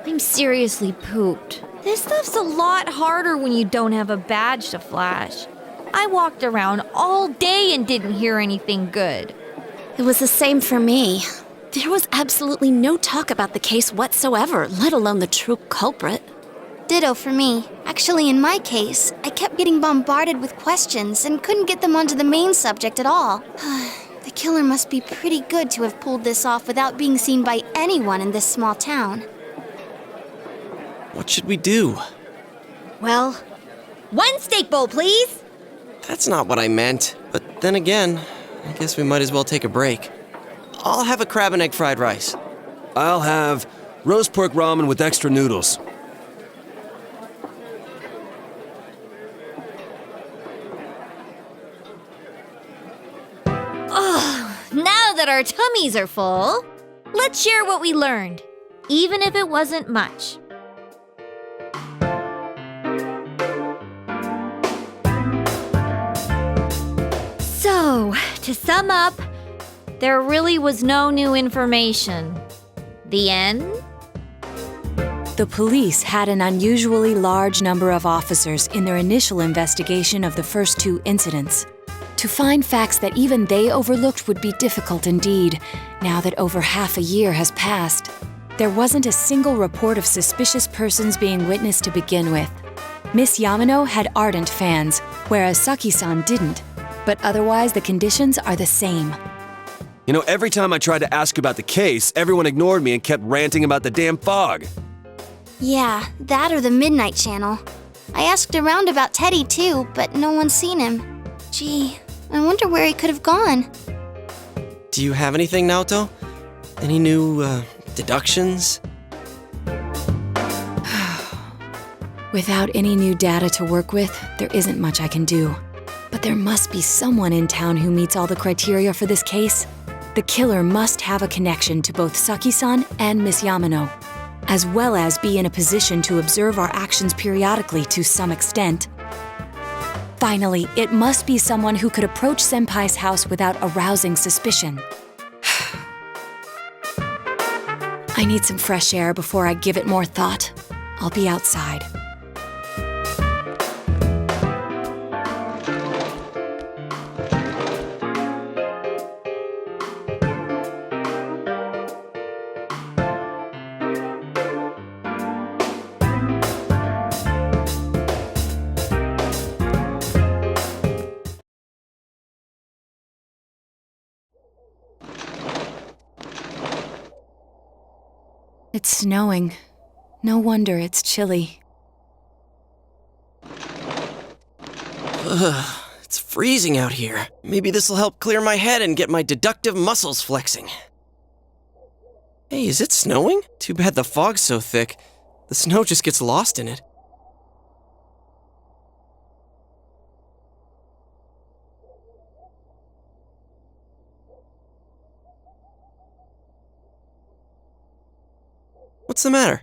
I'm seriously pooped. This stuff's a lot harder when you don't have a badge to flash. I walked around all day and didn't hear anything good. It was the same for me. There was absolutely no talk about the case whatsoever, let alone the true culprit. Ditto for me. Actually, in my case, I kept getting bombarded with questions and couldn't get them onto the main subject at all. The killer must be pretty good to have pulled this off without being seen by anyone in this small town. What should we do? Well, 1 steak bowl, please. That's not what I meant. But then again, I guess we might as well take a break. I'll have a crab and egg fried rice. I'll have roast pork ramen with extra noodles. Now that our tummies are full, let's share what we learned, even if it wasn't much. So, to sum up, there really was no new information. The end? The police had an unusually large number of officers in their initial investigation of the first 2 incidents. To find facts that even they overlooked would be difficult indeed, now that over half a year has passed. There wasn't a single report of suspicious persons being witnessed to begin with. Miss Yamano had ardent fans, whereas Saki-san didn't. But otherwise, the conditions are the same. You know, every time I tried to ask about the case, everyone ignored me and kept ranting about the damn fog. Yeah, that or the Midnight Channel. I asked around about Teddy too, but no one's seen him. Gee, I wonder where he could have gone. Do you have anything, Naoto? Any new, deductions? Without any new data to work with, there isn't much I can do. But there must be someone in town who meets all the criteria for this case. The killer must have a connection to both Saki-san and Miss Yamano, as well as be in a position to observe our actions periodically to some extent. Finally, it must be someone who could approach Senpai's house without arousing suspicion. I need some fresh air before I give it more thought. I'll be outside. It's snowing. No wonder it's chilly. It's freezing out here. Maybe this'll help clear my head and get my deductive muscles flexing. Hey, is it snowing? Too bad the fog's so thick. The snow just gets lost in it. What's the matter?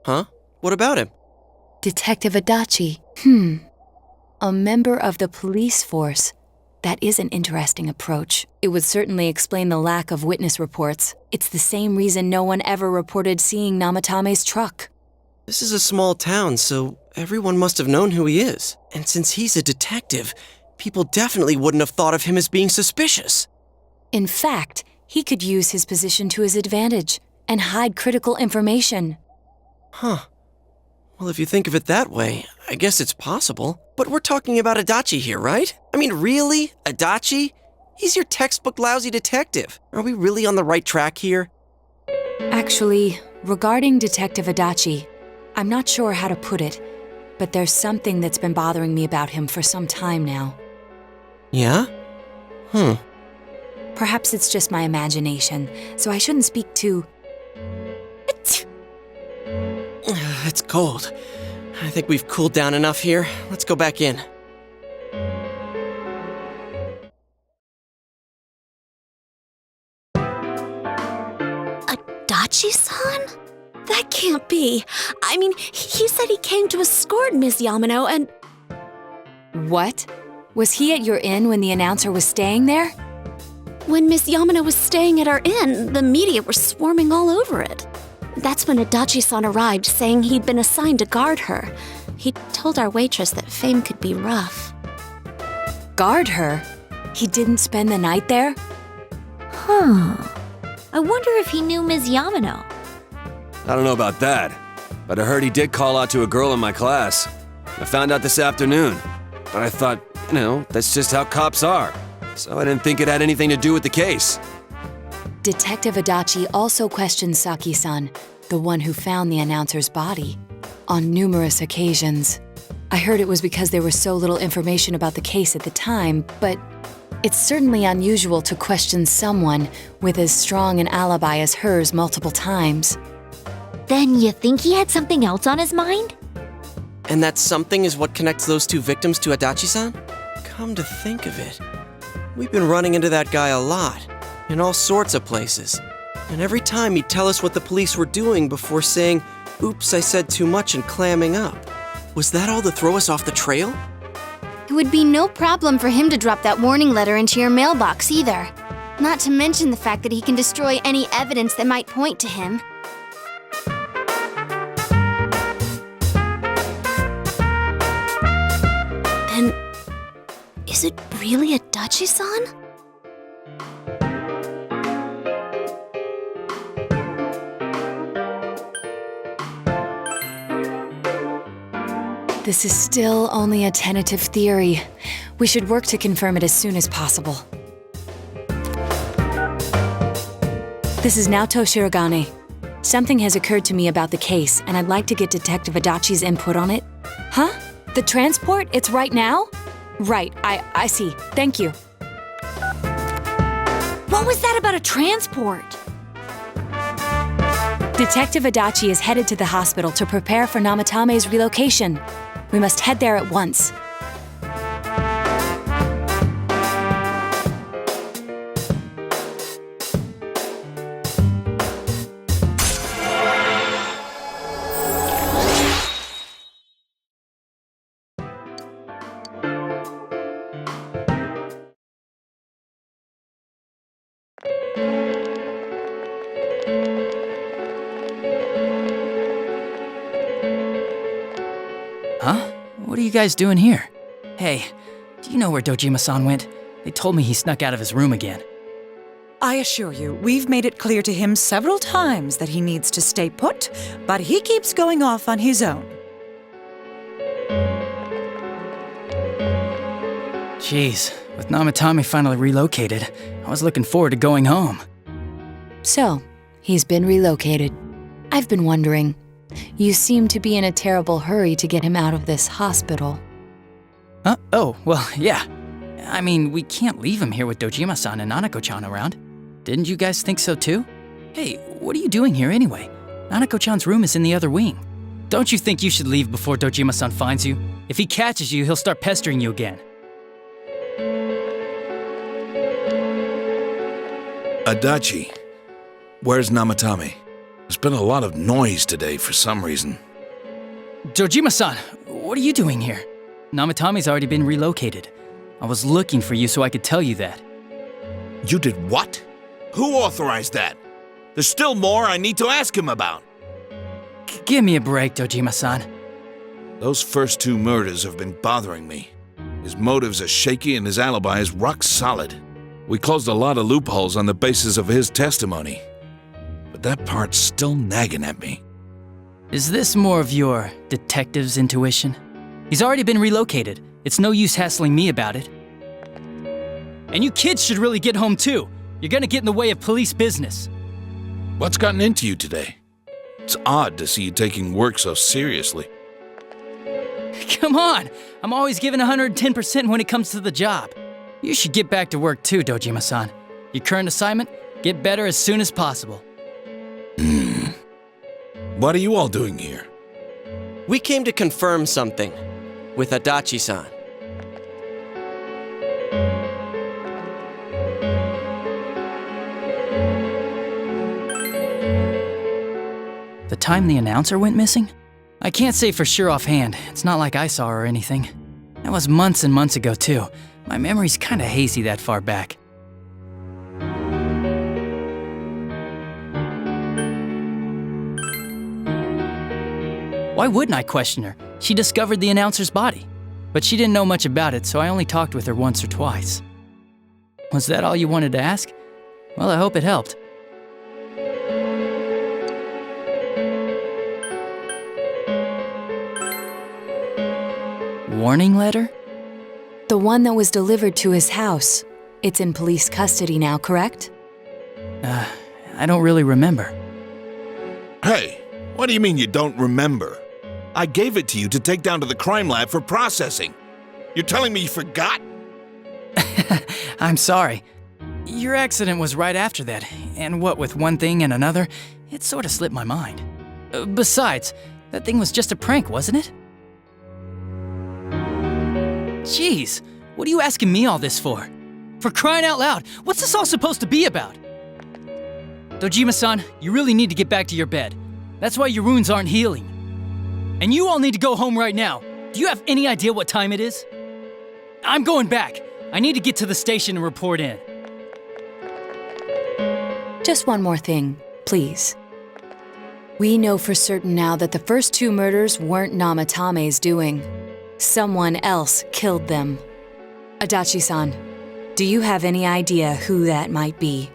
Huh? What about him? Detective Adachi. A member of the police force. That is an interesting approach. It would certainly explain the lack of witness reports. It's the same reason no one ever reported seeing Namatame's truck. This is a small town, so everyone must have known who he is. And since he's a detective, people definitely wouldn't have thought of him as being suspicious. In fact, he could use his position to his advantage and hide critical information. Huh. Well, if you think of it that way, I guess it's possible. But we're talking about Adachi here, right? I mean, really? Adachi? He's your textbook lousy detective. Are we really on the right track here? Actually, regarding Detective Adachi, I'm not sure how to put it, but there's something that's been bothering me about him for some time now. Yeah? Perhaps it's just my imagination, so I shouldn't speak too... It's cold. I think we've cooled down enough here. Let's go back in. Adachi-san? That can't be. I mean, he said he came to escort Miss Yamano and... What? Was he at your inn when the announcer was staying there? When Miss Yamano was staying at our inn, the media were swarming all over it. That's when Adachi-san arrived, saying he'd been assigned to guard her. He told our waitress that fame could be rough. Guard her? He didn't spend the night there? I wonder if he knew Ms. Yamano. I don't know about that, but I heard he did call out to a girl in my class. I found out this afternoon, but I thought, that's just how cops are. So I didn't think it had anything to do with the case. Detective Adachi also questioned Saki-san, the one who found the announcer's body, on numerous occasions. I heard it was because there was so little information about the case at the time, but it's certainly unusual to question someone with as strong an alibi as hers multiple times. Then you think he had something else on his mind? And that something is what connects those two victims to Adachi-san? Come to think of it, we've been running into that guy a lot, in all sorts of places. And every time he'd tell us what the police were doing before saying, "Oops, I said too much," and clamming up. Was that all to throw us off the trail? It would be no problem for him to drop that warning letter into your mailbox either. Not to mention the fact that he can destroy any evidence that might point to him. Then, is it really Adachi-san? This is still only a tentative theory. We should work to confirm it as soon as possible. This is Naoto Shirogane. Something has occurred to me about the case, and I'd like to get Detective Adachi's input on it. Huh? The transport? It's right now? Right, I see. Thank you. What was that about a transport? Detective Adachi is headed to the hospital to prepare for Namatame's relocation. We must head there at once. Huh? What are you guys doing here? Hey, do you know where Dojima-san went? They told me he snuck out of his room again. I assure you, we've made it clear to him several times that he needs to stay put, but he keeps going off on his own. Jeez, with Namatame finally relocated, I was looking forward to going home. So, he's been relocated. I've been wondering. You seem to be in a terrible hurry to get him out of this hospital. Huh? Oh, well, yeah. I mean, we can't leave him here with Dojima-san and Nanako-chan around. Didn't you guys think so too? Hey, what are you doing here anyway? Nanako-chan's room is in the other wing. Don't you think you should leave before Dojima-san finds you? If he catches you, he'll start pestering you again. Adachi, where's Namatame? There's been a lot of noise today for some reason. Dojima-san, what are you doing here? Namatame's already been relocated. I was looking for you so I could tell you that. You did what? Who authorized that? There's still more I need to ask him about. Give me a break, Dojima-san. Those first two murders have been bothering me. His motives are shaky and his alibi is rock solid. We closed a lot of loopholes on the basis of his testimony. But that part's still nagging at me. Is this more of your detective's intuition? He's already been relocated. It's no use hassling me about it. And you kids should really get home too. You're gonna get in the way of police business. What's gotten into you today? It's odd to see you taking work so seriously. Come on! I'm always giving 110% when it comes to the job. You should get back to work too, Dojima-san. Your current assignment? Get better as soon as possible. What are you all doing here? We came to confirm something with Adachi-san. The time the announcer went missing? I can't say for sure offhand. It's not like I saw her or anything. That was months and months ago too. My memory's kinda hazy that far back. Why wouldn't I question her? She discovered the announcer's body. But she didn't know much about it, so I only talked with her once or twice. Was that all you wanted to ask? Well, I hope it helped. Warning letter? The one that was delivered to his house. It's in police custody now, correct? I don't really remember. Hey, what do you mean you don't remember? I gave it to you to take down to the crime lab for processing. You're telling me you forgot? I'm sorry. Your accident was right after that, and what with one thing and another, it sort of slipped my mind. Besides, that thing was just a prank, wasn't it? Jeez, what are you asking me all this for? For crying out loud, what's this all supposed to be about? Dojima-san, you really need to get back to your bed. That's why your wounds aren't healing. And you all need to go home right now. Do you have any idea what time it is? I'm going back. I need to get to the station and report in. Just one more thing, please. We know for certain now that the first 2 murders weren't Namatame's doing. Someone else killed them. Adachi-san, do you have any idea who that might be?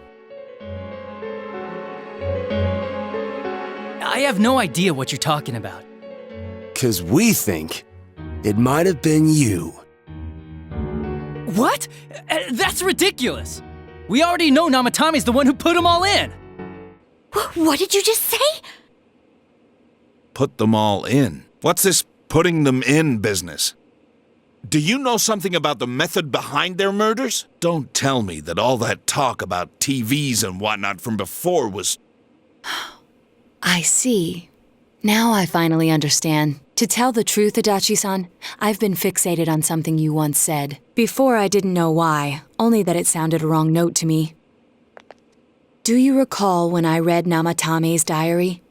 I have no idea what you're talking about. 'Cause we think it might have been you. What? That's ridiculous! We already know Namatame's the one who put them all in! What did you just say? Put them all in. What's this putting them in business? Do you know something about the method behind their murders? Don't tell me that all that talk about TVs and whatnot from before was... I see. Now I finally understand. To tell the truth, Adachi-san, I've been fixated on something you once said. Before I didn't know why, only that it sounded a wrong note to me. Do you recall when I read Namatame's diary?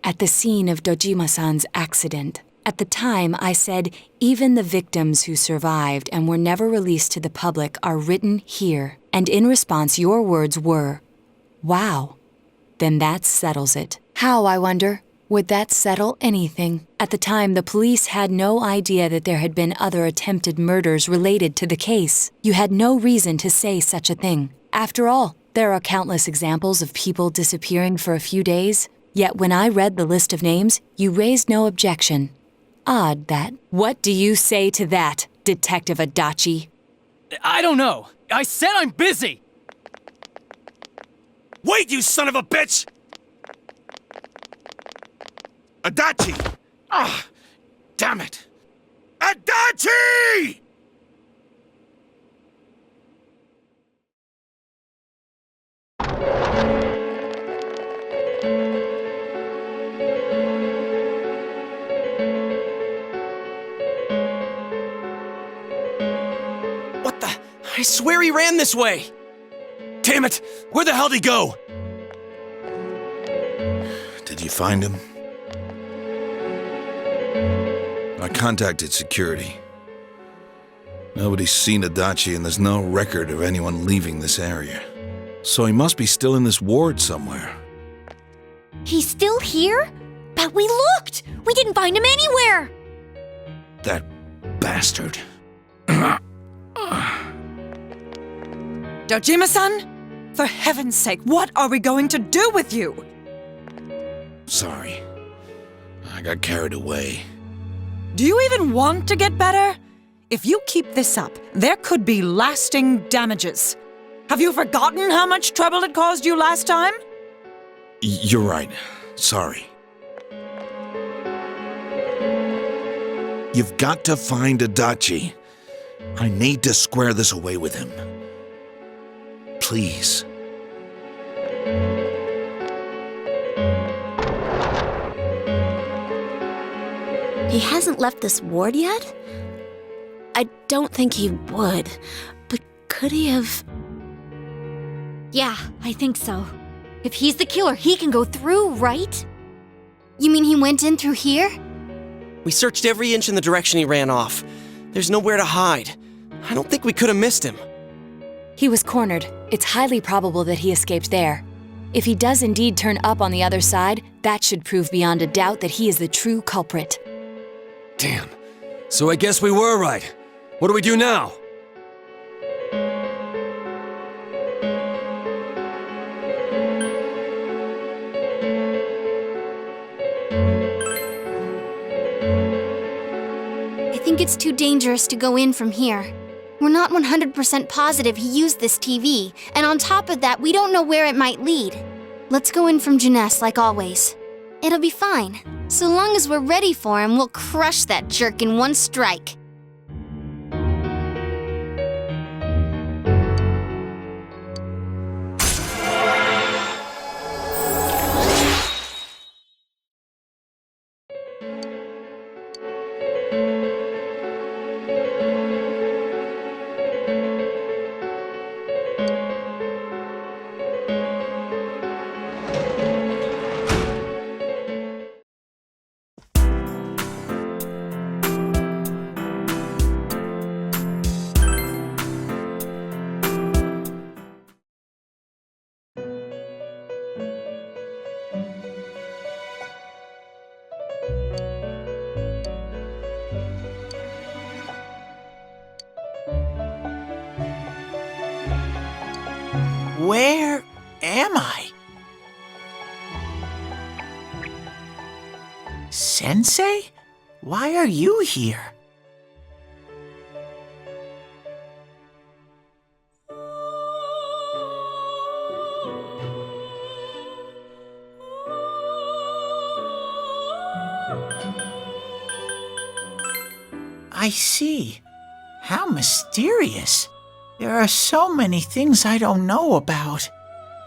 At the scene of Dojima-san's accident. At the time, I said, even the victims who survived and were never released to the public are written here. And in response, your words were, wow. Then that settles it. How, I wonder? Would that settle anything? At the time, the police had no idea that there had been other attempted murders related to the case. You had no reason to say such a thing. After all, there are countless examples of people disappearing for a few days. Yet when I read the list of names, you raised no objection. Odd that. What do you say to that, Detective Adachi? I don't know. I said I'm busy! Wait, you son of a bitch! Adachi! Ah, damn it! Adachi! What the? I swear he ran this way! Damn it! Where the hell did he go? Did you find him? I contacted security. Nobody's seen Adachi and there's no record of anyone leaving this area. So he must be still in this ward somewhere. He's still here? But we looked! We didn't find him anywhere! That bastard. Dojima-san? For heaven's sake, what are we going to do with you? Sorry. I got carried away. Do you even want to get better? If you keep this up, there could be lasting damages. Have you forgotten how much trouble it caused you last time? You're right. Sorry. You've got to find Adachi. I need to square this away with him. Please. He hasn't left this ward yet? I don't think he would, but could he have... Yeah, I think so. If he's the killer, he can go through, right? You mean he went in through here? We searched every inch in the direction he ran off. There's nowhere to hide. I don't think we could have missed him. He was cornered. It's highly probable that he escaped there. If he does indeed turn up on the other side, that should prove beyond a doubt that he is the true culprit. Damn. So I guess we were right. What do we do now? I think it's too dangerous to go in from here. We're not 100% positive he used this TV, and on top of that, we don't know where it might lead. Let's go in from Jeunesse like always. It'll be fine. So long as we're ready for him, we'll crush that jerk in one strike. Where am I? Sensei? Why are you here? I see. How mysterious. There are so many things I don't know about,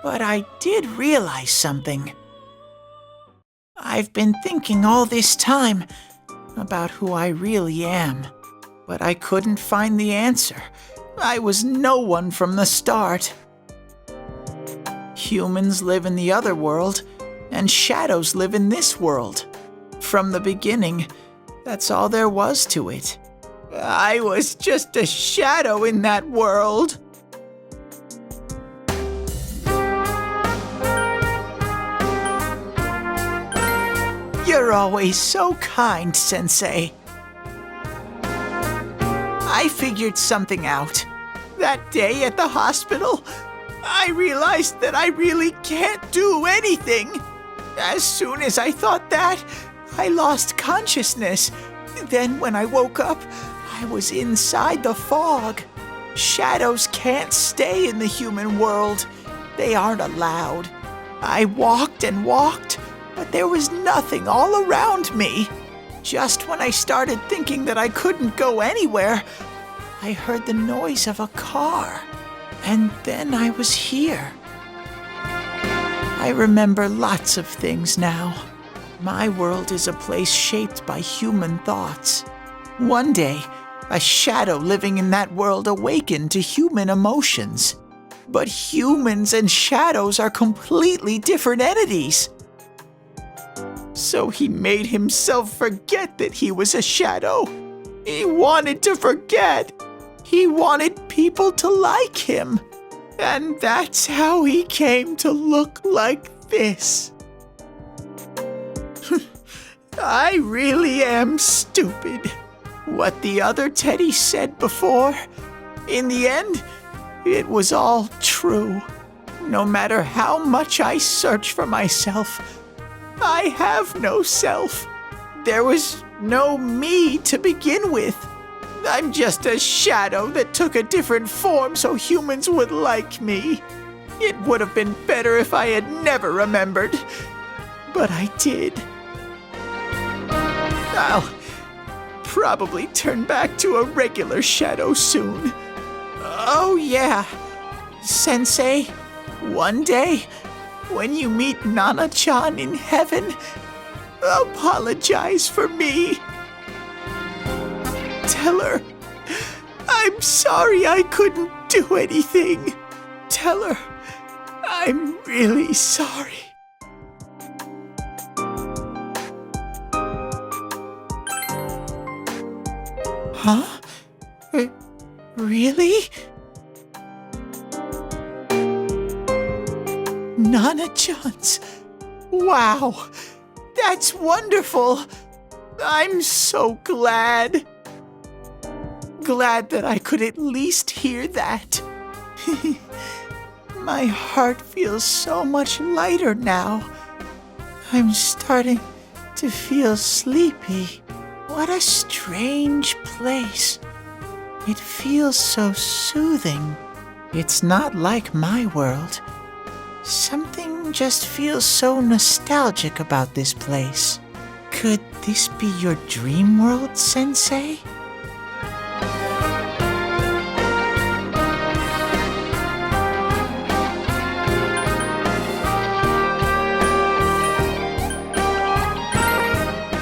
but I did realize something. I've been thinking all this time about who I really am, but I couldn't find the answer. I was no one from the start. Humans live in the other world, and shadows live in this world. From the beginning, that's all there was to it. I was just a shadow in that world. You're always so kind, Sensei. I figured something out. That day at the hospital, I realized that I really can't do anything. As soon as I thought that, I lost consciousness. Then when I woke up, I was inside the fog. Shadows can't stay in the human world. They aren't allowed. I walked and walked, but there was nothing all around me. Just when I started thinking that I couldn't go anywhere, I heard the noise of a car. And then I was here. I remember lots of things now. My world is a place shaped by human thoughts. One day, a shadow living in that world awakened to human emotions. But humans and shadows are completely different entities. So he made himself forget that he was a shadow. He wanted to forget. He wanted people to like him. And that's how he came to look like this. I really am stupid. What the other Teddy said before, in the end, it was all true. No matter how much I search for myself, I have no self. There was no me to begin with. I'm just a shadow that took a different form so humans would like me. It would have been better if I had never remembered, but I did. I'll probably turn back to a regular shadow soon. Oh yeah, Sensei, one day, when you meet Nana-chan in heaven, apologize for me. Tell her, I'm sorry I couldn't do anything. Tell her, I'm really sorry. Huh? Really? Nana-chan's. Wow, that's wonderful. I'm so glad. Glad that I could at least hear that. My heart feels so much lighter now. I'm starting to feel sleepy. What a strange place. It feels so soothing. It's not like my world. Something just feels so nostalgic about this place. Could this be your dream world, Sensei?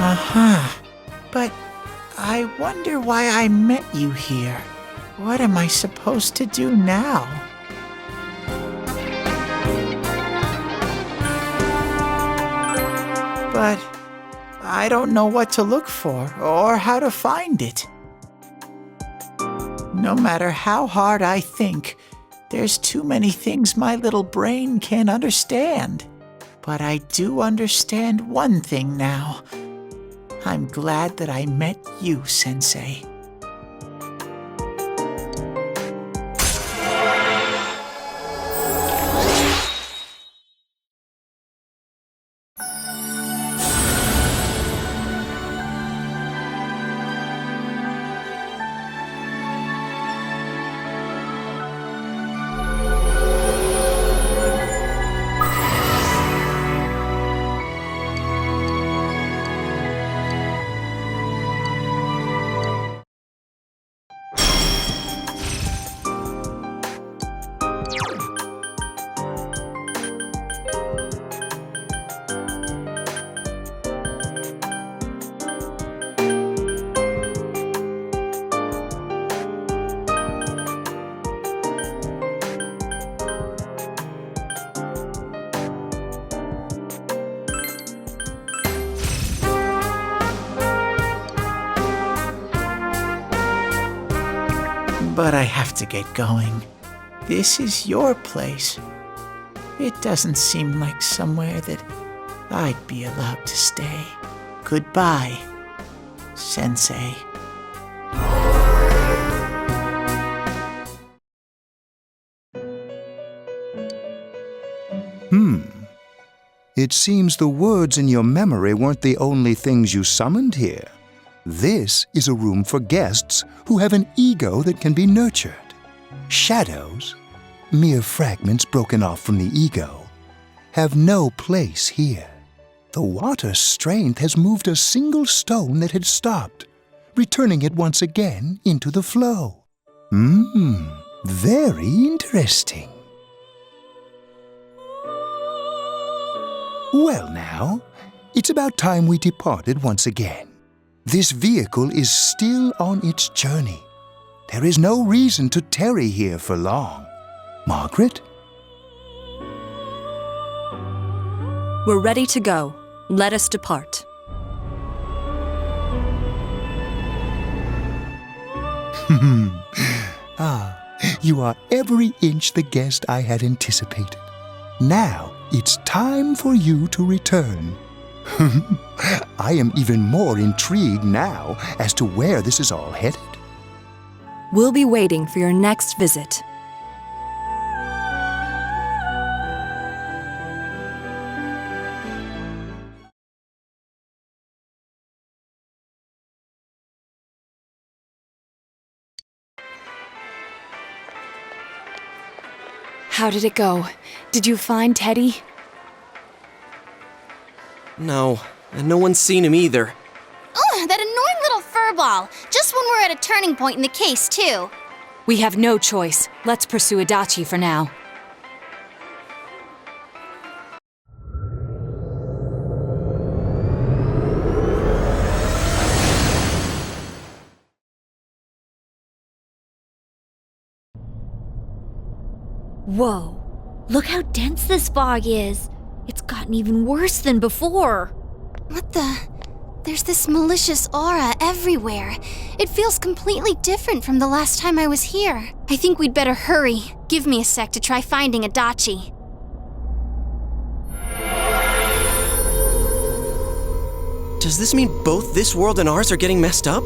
Aha. But I wonder why I met you here. What am I supposed to do now? But I don't know what to look for or how to find it. No matter how hard I think, there's too many things my little brain can't understand. But I do understand one thing now. I'm glad that I met you, Sensei. But I have to get going. This is your place. It doesn't seem like somewhere that I'd be allowed to stay. Goodbye, Sensei. It seems the words in your memory weren't the only things you summoned here. This is a room for guests who have an ego that can be nurtured. Shadows, mere fragments broken off from the ego, have no place here. The water's strength has moved a single stone that had stopped, returning it once again into the flow. Very interesting. Well now, it's about time we departed once again. This vehicle is still on its journey. There is no reason to tarry here for long. Margaret? We're ready to go. Let us depart. You are every inch the guest I had anticipated. Now it's time for you to return. I am even more intrigued now as to where this is all headed. We'll be waiting for your next visit. How did it go? Did you find Teddy? No, and no one's seen him either. Ugh, that annoying little furball. Just when we're at a turning point in the case, too. We have no choice. Let's pursue Adachi for now. Whoa. Look how dense this fog is. It's gotten even worse than before. What the? There's this malicious aura everywhere. It feels completely different from the last time I was here. I think we'd better hurry. Give me a sec to try finding Adachi. Does this mean both this world and ours are getting messed up?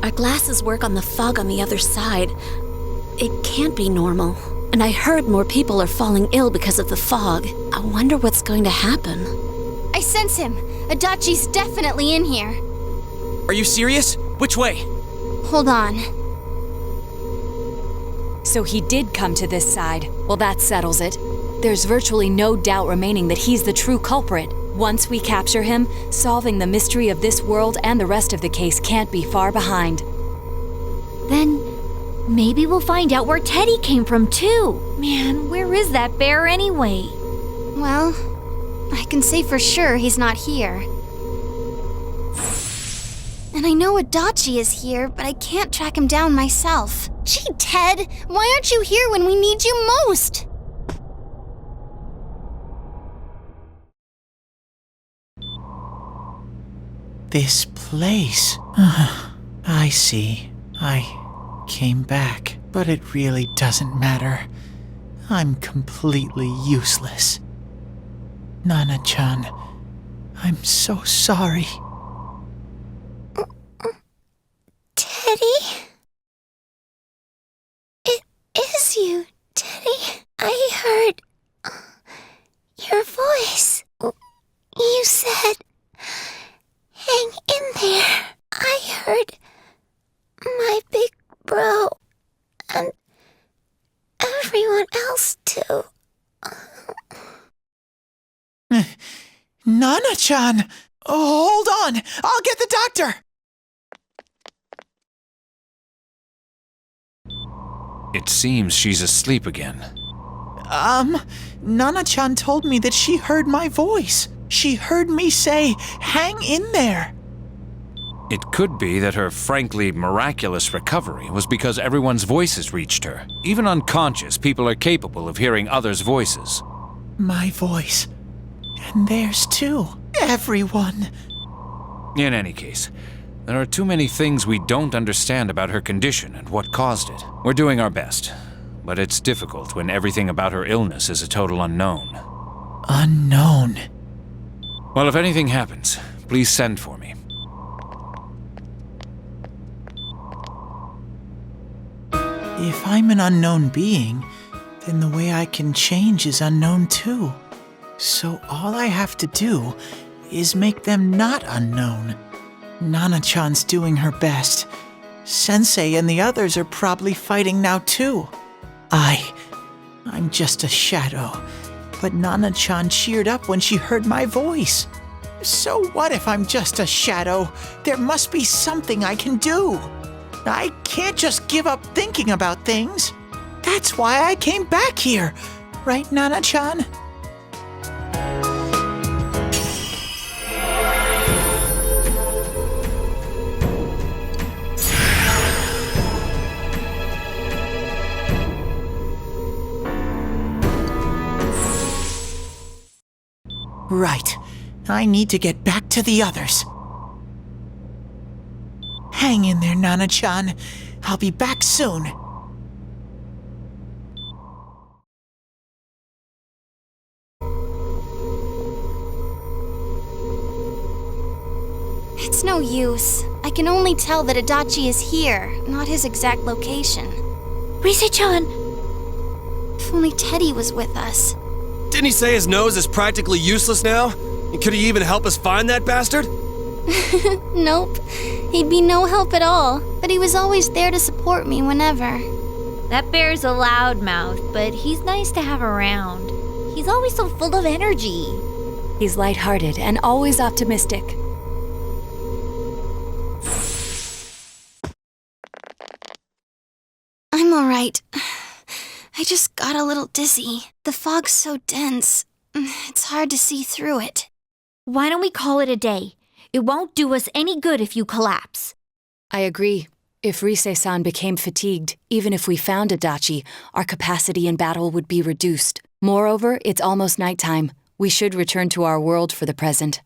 Our glasses work on the fog on the other side. It can't be normal. And I heard more people are falling ill because of the fog. I wonder what's going to happen. I sense him. Adachi's definitely in here. Are you serious? Which way? Hold on. So he did come to this side. Well, that settles it. There's virtually no doubt remaining that he's the true culprit. Once we capture him, solving the mystery of this world and the rest of the case can't be far behind. Then maybe we'll find out where Teddy came from too. Man, where is that bear anyway? Well, I can say for sure he's not here. And I know Adachi is here, but I can't track him down myself. Gee, Ted, why aren't you here when we need you most? This place. I see. I came back, but it really doesn't matter. I'm completely useless. Nana-chan, I'm so sorry. Teddy? It is you, Teddy. I heard your voice. You said, hang in there. I heard my big bro and everyone else too. Nana-chan! Hold on! I'll get the doctor! It seems she's asleep again. Nana-chan told me that she heard my voice. She heard me say, hang in there. It could be that her frankly miraculous recovery was because everyone's voices reached her. Even unconscious, people are capable of hearing others' voices. My voice. And theirs too. Everyone. In any case, there are too many things we don't understand about her condition and what caused it. We're doing our best, but it's difficult when everything about her illness is a total unknown. Unknown. Well, if anything happens, please send for me. If I'm an unknown being, then the way I can change is unknown too. So all I have to do is make them not unknown. Nana-chan's doing her best. Sensei and the others are probably fighting now too. I'm just a shadow. But Nana-chan cheered up when she heard my voice. So what if I'm just a shadow? There must be something I can do. I can't just give up thinking about things. That's why I came back here. Right, Nana-chan? Right. I need to get back to the others. Hang in there, Nana-chan. I'll be back soon. It's no use. I can only tell that Adachi is here, not his exact location. Rise-chan! If only Teddy was with us. Didn't he say his nose is practically useless now? And could he even help us find that bastard? Nope. He'd be no help at all, but he was always there to support me whenever. That bear's a loudmouth, but he's nice to have around. He's always so full of energy. He's lighthearted and always optimistic. I'm all right. I just got a little dizzy. The fog's so dense. It's hard to see through it. Why don't we call it a day? It won't do us any good if you collapse. I agree. If Rise-san became fatigued, even if we found Adachi, our capacity in battle would be reduced. Moreover, it's almost nighttime. We should return to our world for the present.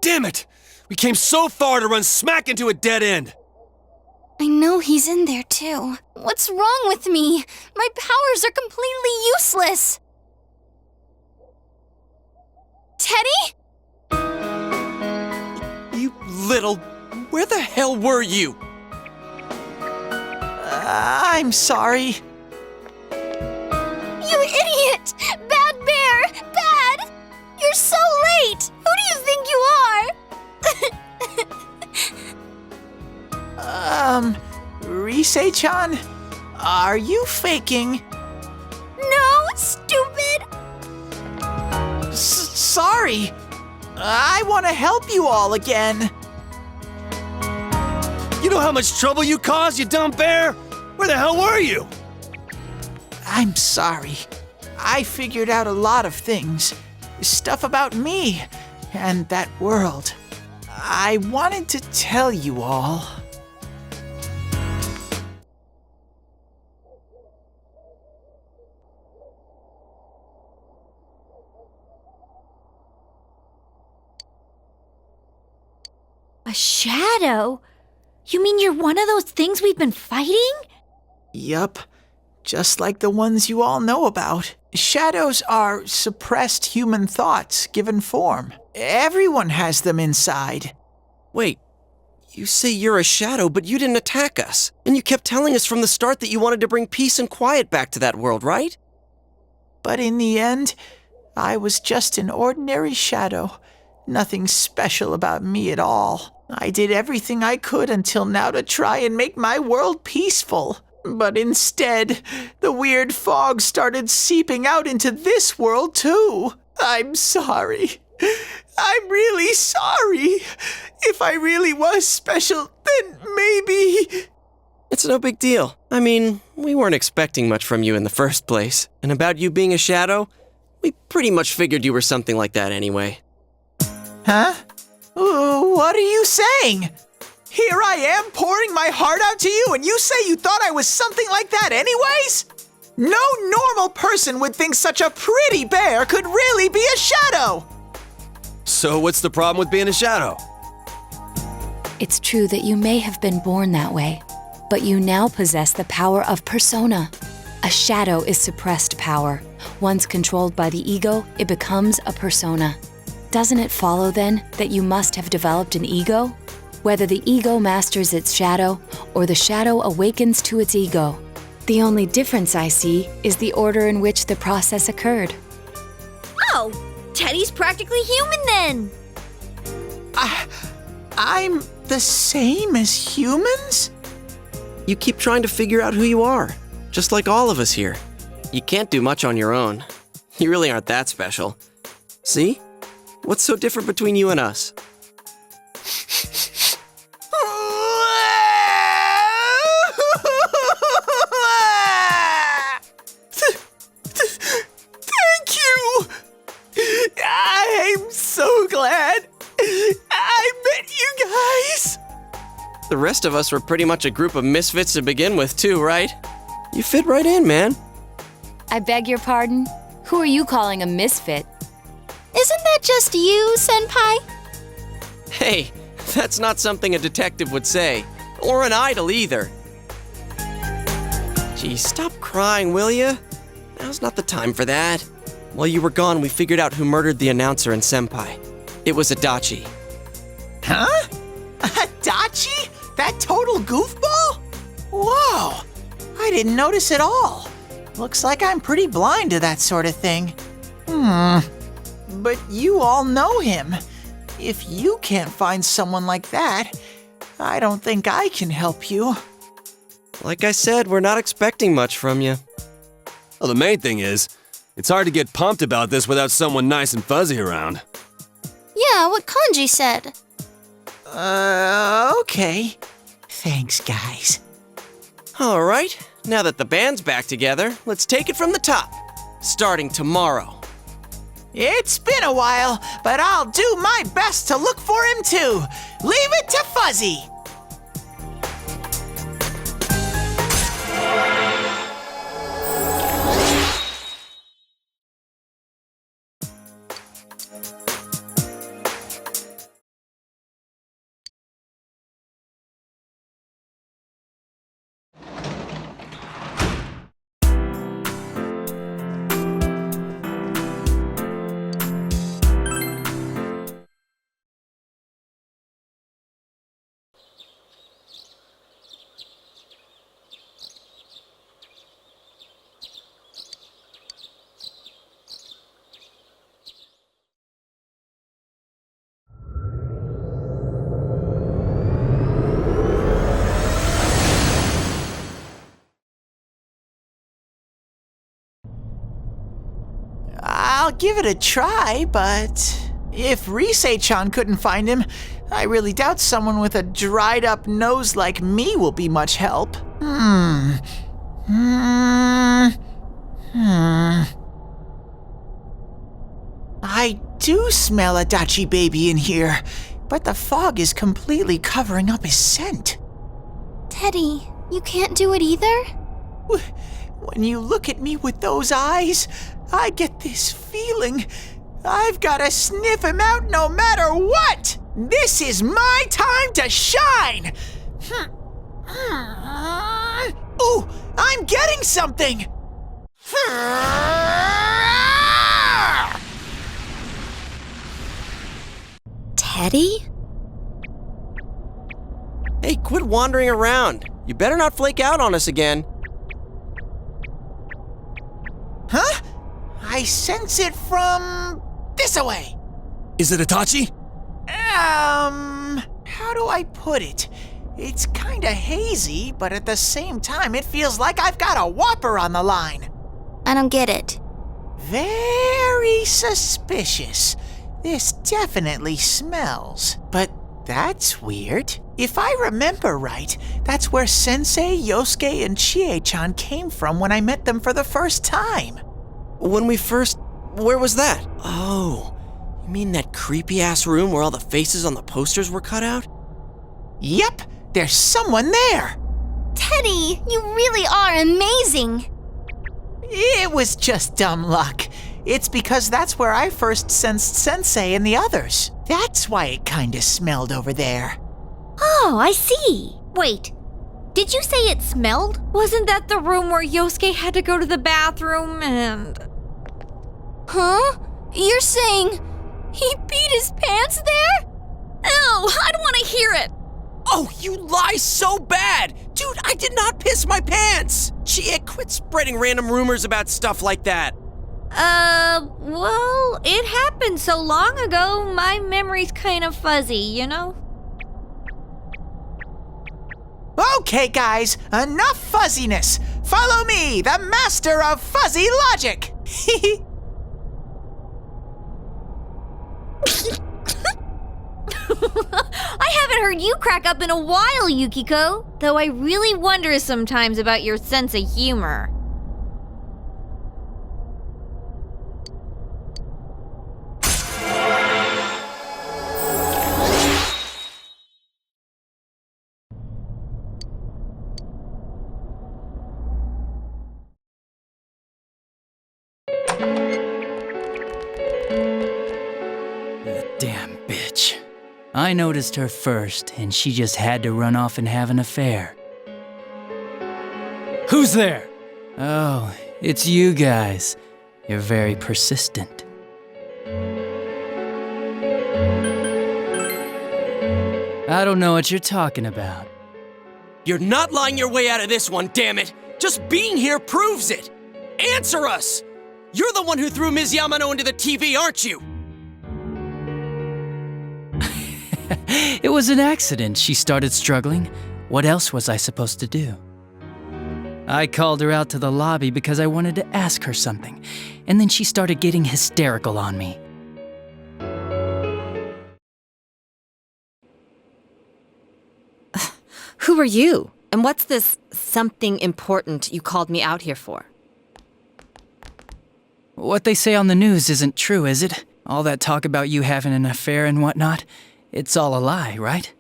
Damn it! We came so far to run smack into a dead end! I know he's in there too. What's wrong with me? My powers are completely useless. Teddy? You little... Where the hell were you? I'm sorry. You idiot! Bad bear! Bad! You're so late! Who do you think you are? Rise-chan? Are you faking? No, stupid! Sorry. I want to help you all again. You know how much trouble you caused, you dumb bear? Where the hell were you? I'm sorry. I figured out a lot of things. Stuff about me and that world. I wanted to tell you all. A shadow? You mean you're one of those things we've been fighting? Yup. Just like the ones you all know about. Shadows are suppressed human thoughts given form. Everyone has them inside. Wait, you say you're a shadow, but you didn't attack us. And you kept telling us from the start that you wanted to bring peace and quiet back to that world, right? But in the end, I was just an ordinary shadow. Nothing special about me at all. I did everything I could until now to try and make my world peaceful. But instead, the weird fog started seeping out into this world too. I'm sorry. I'm really sorry. If I really was special, then maybe... It's no big deal. I mean, we weren't expecting much from you in the first place. And about you being a shadow, we pretty much figured you were something like that anyway. Huh? What are you saying? Here I am pouring my heart out to you, and you say you thought I was something like that anyways? No normal person would think such a pretty bear could really be a shadow! So what's the problem with being a shadow? It's true that you may have been born that way, but you now possess the power of persona. A shadow is suppressed power. Once controlled by the ego, it becomes a persona. Doesn't it follow then that you must have developed an ego? Whether the ego masters its shadow or the shadow awakens to its ego. The only difference I see is the order in which the process occurred. Oh, Teddy's practically human then. I'm the same as humans? You keep trying to figure out who you are, just like all of us here. You can't do much on your own. You really aren't that special. See? What's so different between you and us? Thank you! I'm so glad I met you guys! The rest of us were pretty much a group of misfits to begin with, too, right? You fit right in, man. I beg your pardon? Who are you calling a misfit? Isn't that just you, Senpai? Hey, that's not something a detective would say. Or an idol, either. Gee, stop crying, will ya? Now's not the time for that. While you were gone, we figured out who murdered the announcer and Senpai. It was Adachi. Huh? Adachi? That total goofball? Whoa! I didn't notice at all. Looks like I'm pretty blind to that sort of thing. But you all know him. If you can't find someone like that, I don't think I can help you. Like I said, we're not expecting much from you. Well, the main thing is, it's hard to get pumped about this without someone nice and fuzzy around. Yeah, what Kanji said. Okay. Thanks, guys. All right, now that the band's back together, let's take it from the top, starting tomorrow. It's been a while, but I'll do my best to look for him too. Leave it to Fuzzy. I'll give it a try, but if Risei-chan couldn't find him, I really doubt someone with a dried up nose like me will be much help. I do smell a Dachi baby in here, but the fog is completely covering up his scent. Teddy, you can't do it either? When you look at me with those eyes, I get this feeling I've got to sniff him out no matter what! This is my time to shine! Ooh, I'm getting something! Teddy? Hey, quit wandering around. You better not flake out on us again. Huh? I sense it from this-a-way. Is it Itachi? How do I put it? It's kinda hazy, but at the same time it feels like I've got a whopper on the line. I don't get it. Very suspicious. This definitely smells. But that's weird. If I remember right, that's where Sensei, Yosuke, and Chie-chan came from when I met them for the first time. Where was that? Oh, you mean that creepy-ass room where all the faces on the posters were cut out? Yep, there's someone there. Teddy, you really are amazing. It was just dumb luck. It's because that's where I first sensed Sensei and the others. That's why it kinda smelled over there. Oh, I see. Wait, did you say it smelled? Wasn't that the room where Yosuke had to go to the bathroom and... Huh? You're saying he peed his pants there? Ew, I don't want to hear it. Oh, you lie so bad! Dude, I did not piss my pants! Chie, quit spreading random rumors about stuff like that. Well, it happened so long ago, my memory's kind of fuzzy, you know? Okay, guys, enough fuzziness. Follow me, the master of fuzzy logic. I haven't heard you crack up in a while, Yukiko. Though I really wonder sometimes about your sense of humor. Damn bitch. I noticed her first, and she just had to run off and have an affair. Who's there? Oh, it's you guys. You're very persistent. I don't know what you're talking about. You're not lying your way out of this one, damn it! Just being here proves it! Answer us! You're the one who threw Ms. Yamano into the TV, aren't you? It was an accident. She started struggling. What else was I supposed to do? I called her out to the lobby because I wanted to ask her something, and then she started getting hysterical on me. Who are you? And what's this something important you called me out here for? What they say on the news isn't true, is it? All that talk about you having an affair and whatnot? It's all a lie, right?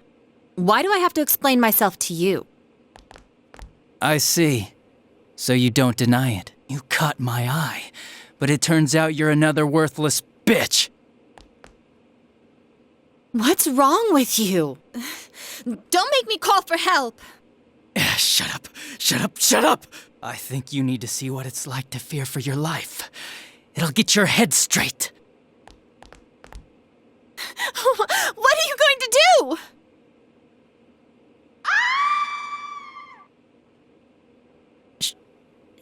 Why do I have to explain myself to you? I see. So you don't deny it. You caught my eye. But it turns out you're another worthless bitch. What's wrong with you? Don't make me call for help. Shut up. Shut up. Shut up. I think you need to see what it's like to fear for your life. It'll get your head straight. What are you going to do?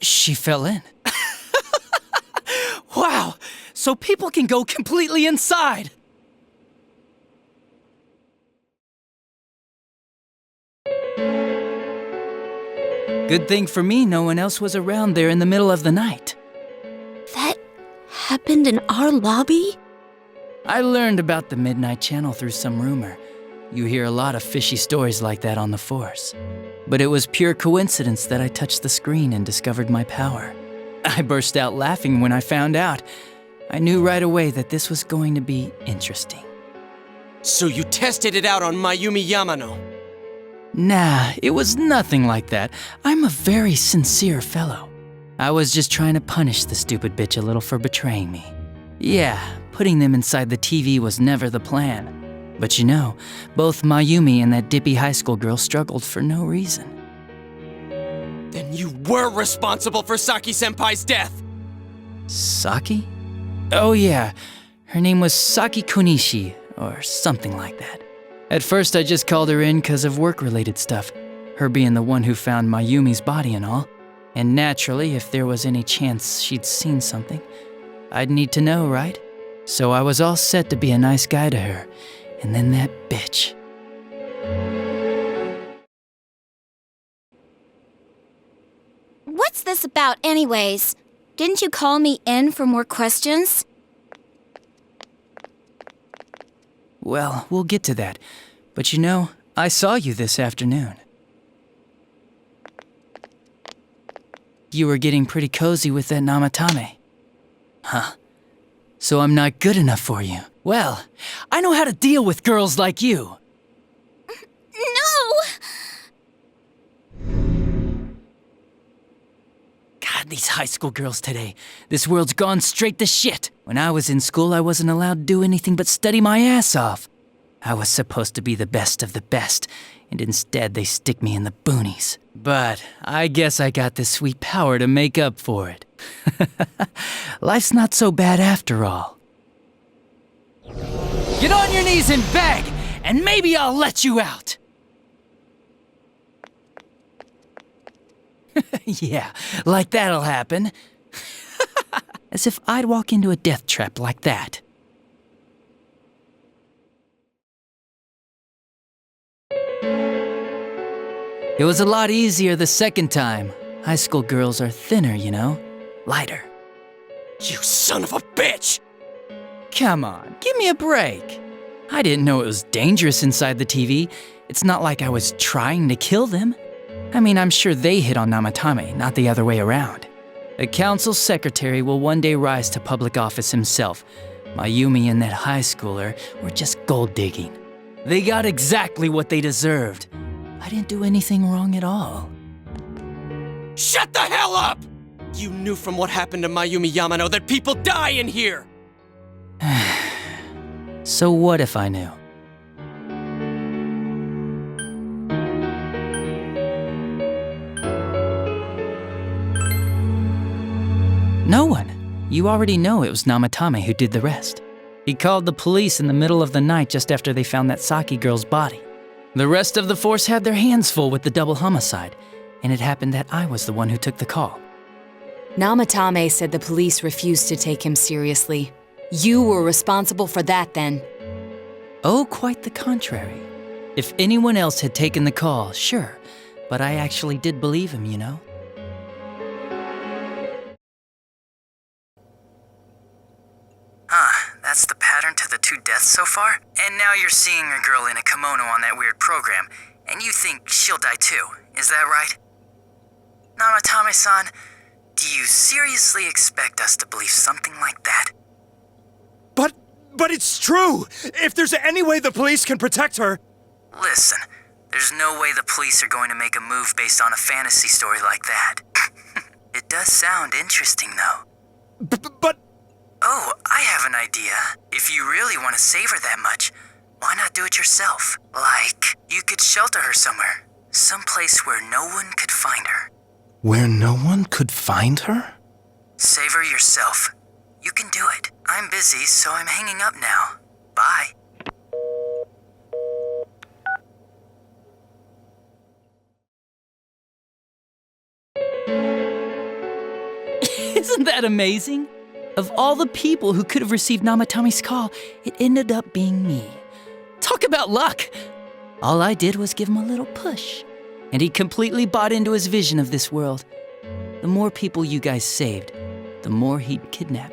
She fell in. Wow! So people can go completely inside! Good thing for me, no one else was around there in the middle of the night. That happened in our lobby? I learned about the Midnight Channel through some rumor. You hear a lot of fishy stories like that on the force. But it was pure coincidence that I touched the screen and discovered my power. I burst out laughing when I found out. I knew right away that this was going to be interesting. So you tested it out on Mayumi Yamano? Nah, it was nothing like that. I'm a very sincere fellow. I was just trying to punish the stupid bitch a little for betraying me. Yeah, putting them inside the TV was never the plan. But you know, both Mayumi and that dippy high school girl struggled for no reason. Then you were responsible for Saki-senpai's death! Saki? Oh yeah, her name was Saki Konishi, or something like that. At first I just called her in because of work-related stuff, her being the one who found Mayumi's body and all. And naturally, if there was any chance she'd seen something, I'd need to know, right? So I was all set to be a nice guy to her, and then that bitch. What's this about anyways? Didn't you call me in for more questions? Well, we'll get to that. But you know, I saw you this afternoon. You were getting pretty cozy with that Namatame. Huh? So I'm not good enough for you. Well, I know how to deal with girls like you. No! God, these high school girls today. This world's gone straight to shit. When I was in school, I wasn't allowed to do anything but study my ass off. I was supposed to be the best of the best, and instead they stick me in the boonies. But I guess I got this sweet power to make up for it. Life's not so bad after all. Get on your knees and beg, and maybe I'll let you out. Yeah, like that'll happen. As if I'd walk into a death trap like that. It was a lot easier the second time. High school girls are thinner, you know? Lighter. You son of a bitch! Come on, give me a break. I didn't know it was dangerous inside the TV. It's not like I was trying to kill them. I mean, I'm sure they hit on Namatame, not the other way around. The council secretary will one day rise to public office himself. Mayumi and that high schooler were just gold digging. They got exactly what they deserved. I didn't do anything wrong at all. Shut the hell up! You knew from what happened to Mayumi Yamano that people die in here! So what if I knew? No one. You already know it was Namatame who did the rest. He called the police in the middle of the night just after they found that Saki girl's body. The rest of the force had their hands full with the double homicide, and it happened that I was the one who took the call. Namatame said the police refused to take him seriously. You were responsible for that then. Oh, quite the contrary. If anyone else had taken the call, sure. But I actually did believe him, you know? That's the pattern to the 2 deaths so far? And now you're seeing a girl in a kimono on that weird program, and you think she'll die too, is that right? Namatame-san, do you seriously expect us to believe something like that? But it's true! If there's any way the police can protect her... Listen, there's no way the police are going to make a move based on a fantasy story like that. It does sound interesting, though. But... Oh, I have an idea. If you really want to save her that much, why not do it yourself? Like, you could shelter her somewhere. Someplace where no one could find her. Where no one could find her? Save her yourself. You can do it. I'm busy, so I'm hanging up now. Bye. Isn't that amazing? Of all the people who could have received Namatame's call, it ended up being me. Talk about luck! All I did was give him a little push, and he completely bought into his vision of this world. The more people you guys saved, the more he'd kidnap.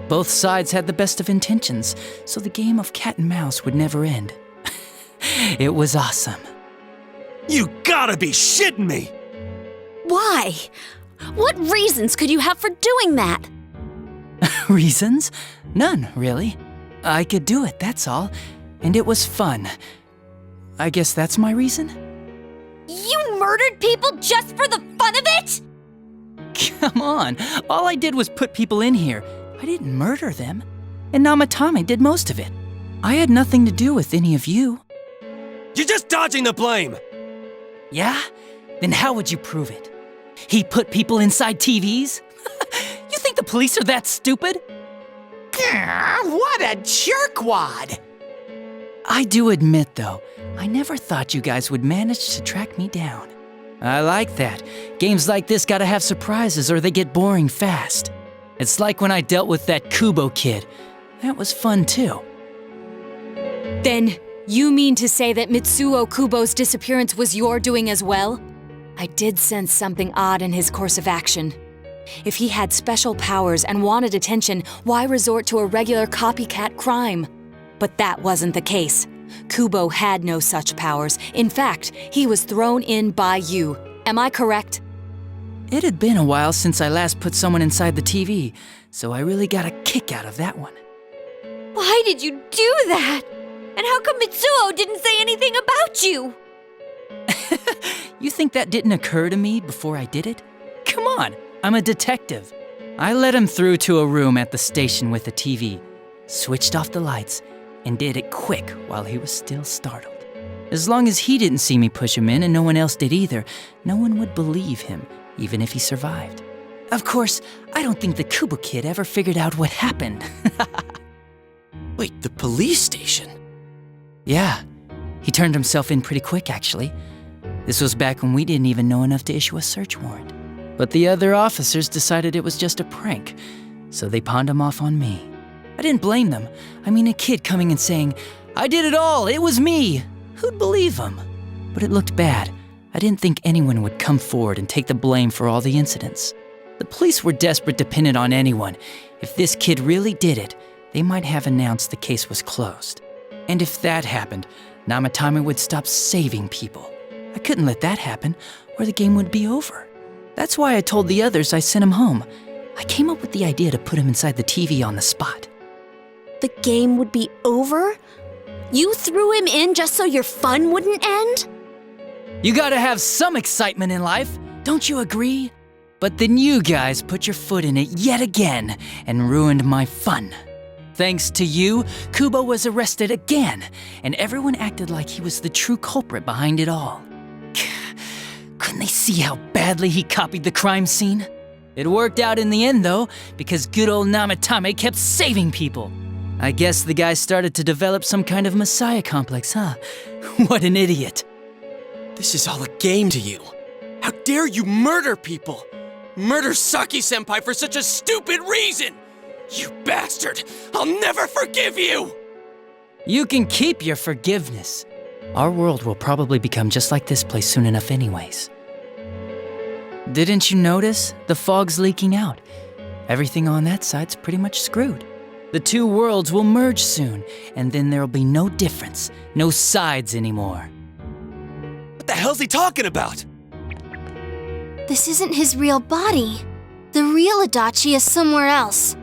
Both sides had the best of intentions, so the game of cat and mouse would never end. It was awesome. You gotta be shitting me! Why? What reasons could you have for doing that? Reasons? None, really. I could do it, that's all. And it was fun. I guess that's my reason? You murdered people just for the fun of it? Come on, all I did was put people in here. I didn't murder them. And Namatame did most of it. I had nothing to do with any of you. You're just dodging the blame! Yeah? Then how would you prove it? He put people inside TVs? You think the police are that stupid? What a jerkwad! I do admit, though, I never thought you guys would manage to track me down. I like that. Games like this gotta have surprises or they get boring fast. It's like when I dealt with that Kubo kid. That was fun, too. Then, you mean to say that Mitsuo Kubo's disappearance was your doing as well? I did sense something odd in his course of action. If he had special powers and wanted attention, why resort to a regular copycat crime? But that wasn't the case. Kubo had no such powers. In fact, he was thrown in by you. Am I correct? It had been a while since I last put someone inside the TV, so I really got a kick out of that one. Why did you do that? And how come Mitsuo didn't say anything about you? You think that didn't occur to me before I did it? Come on, I'm a detective. I let him through to a room at the station with a TV, switched off the lights, and did it quick while he was still startled. As long as he didn't see me push him in and no one else did either, no one would believe him, even if he survived. Of course, I don't think the Kubo kid ever figured out what happened. Wait, the police station? Yeah, he turned himself in pretty quick, actually. This was back when we didn't even know enough to issue a search warrant. But the other officers decided it was just a prank, so they pawned him off on me. I didn't blame them. I mean, a kid coming and saying, "I did it all, it was me." Who'd believe him? But it looked bad. I didn't think anyone would come forward and take the blame for all the incidents. The police were desperate to pin it on anyone. If this kid really did it, they might have announced the case was closed. And if that happened, Namatame would stop saving people. I couldn't let that happen, or the game would be over. That's why I told the others I sent him home. I came up with the idea to put him inside the TV on the spot. The game would be over? You threw him in just so your fun wouldn't end? You gotta have some excitement in life, don't you agree? But then you guys put your foot in it yet again and ruined my fun. Thanks to you, Kubo was arrested again, and everyone acted like he was the true culprit behind it all. Couldn't they see how badly he copied the crime scene? It worked out in the end, though, because good old Namatame kept saving people. I guess the guy started to develop some kind of messiah complex, huh? What an idiot. This is all a game to you. How dare you murder people? Murder Saki-senpai for such a stupid reason! You bastard! I'll never forgive you! You can keep your forgiveness. Our world will probably become just like this place soon enough anyways. Didn't you notice? The fog's leaking out. Everything on that side's pretty much screwed. The two worlds will merge soon, and then there'll be no difference, no sides anymore. What the hell's he talking about? This isn't his real body. The real Adachi is somewhere else.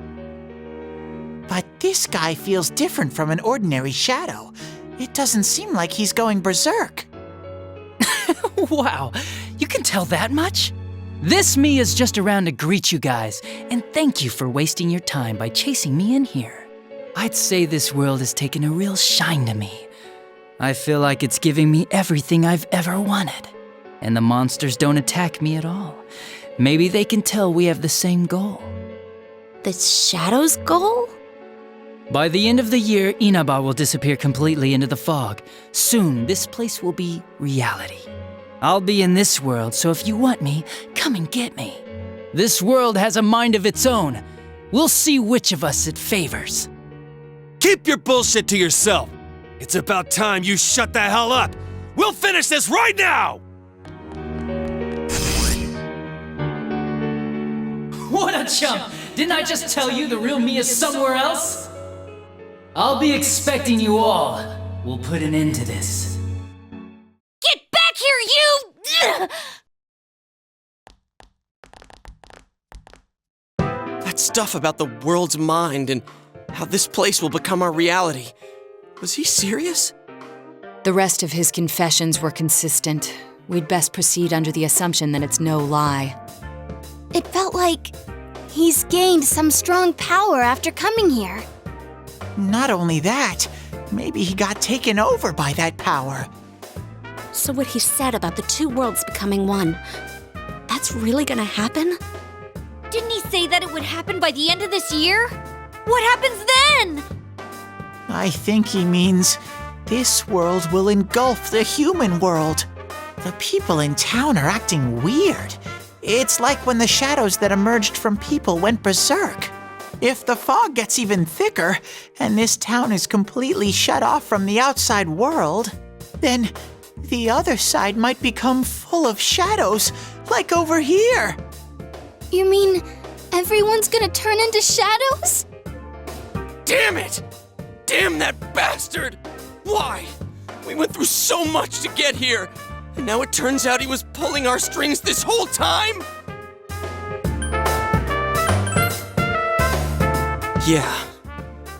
But this guy feels different from an ordinary shadow. It doesn't seem like he's going berserk. Wow, you can tell that much? This me is just around to greet you guys, and thank you for wasting your time by chasing me in here. I'd say this world has taken a real shine to me. I feel like it's giving me everything I've ever wanted. And the monsters don't attack me at all. Maybe they can tell we have the same goal. The Shadow's goal? By the end of the year, Inaba will disappear completely into the fog. Soon, this place will be reality. I'll be in this world, so if you want me, come and get me. This world has a mind of its own. We'll see which of us it favors. Keep your bullshit to yourself. It's about time you shut the hell up. We'll finish this right now! What a chump! Didn't I just tell you the real me is somewhere else? I'll be expecting you all. We'll put an end to this. Get back here, you! That stuff about the world's mind and how this place will become our reality. Was he serious? The rest of his confessions were consistent. We'd best proceed under the assumption that it's no lie. It felt like he's gained some strong power after coming here. Not only that, maybe he got taken over by that power. So what he said about the two worlds becoming one, that's really gonna happen? Didn't he say that it would happen by the end of this year? What happens then? I think he means this world will engulf the human world. The people in town are acting weird. It's like when the shadows that emerged from people went berserk. If the fog gets even thicker, and this town is completely shut off from the outside world, then the other side might become full of shadows, like over here. You mean everyone's gonna turn into shadows? Damn it! Damn that bastard! Why? We went through so much to get here, and now it turns out he was pulling our strings this whole time? Yeah,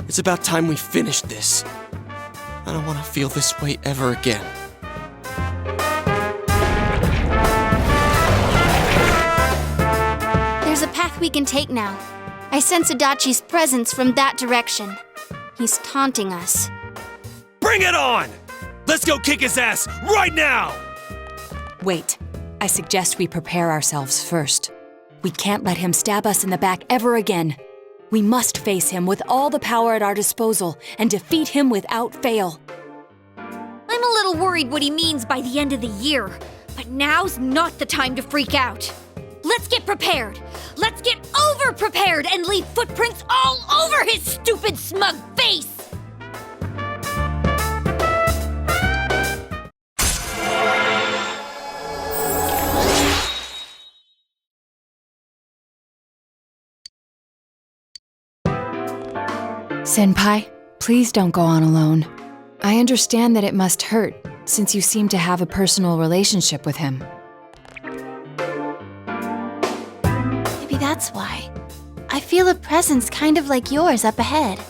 it's about time we finished this. I don't want to feel this way ever again. There's a path we can take now. I sense Adachi's presence from that direction. He's taunting us. Bring it on! Let's go kick his ass right now! Wait, I suggest we prepare ourselves first. We can't let him stab us in the back ever again. We must face him with all the power at our disposal and defeat him without fail. I'm a little worried what he means by the end of the year, but now's not the time to freak out. Let's get prepared. Let's get over-prepared and leave footprints all over his stupid, smug face! Senpai, please don't go on alone. I understand that it must hurt, since you seem to have a personal relationship with him. Maybe that's why. I feel a presence kind of like yours up ahead.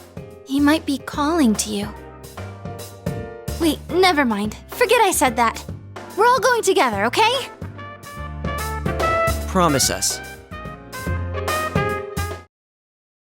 He might be calling to you. Wait, never mind. Forget I said that. We're all going together, okay? Promise us.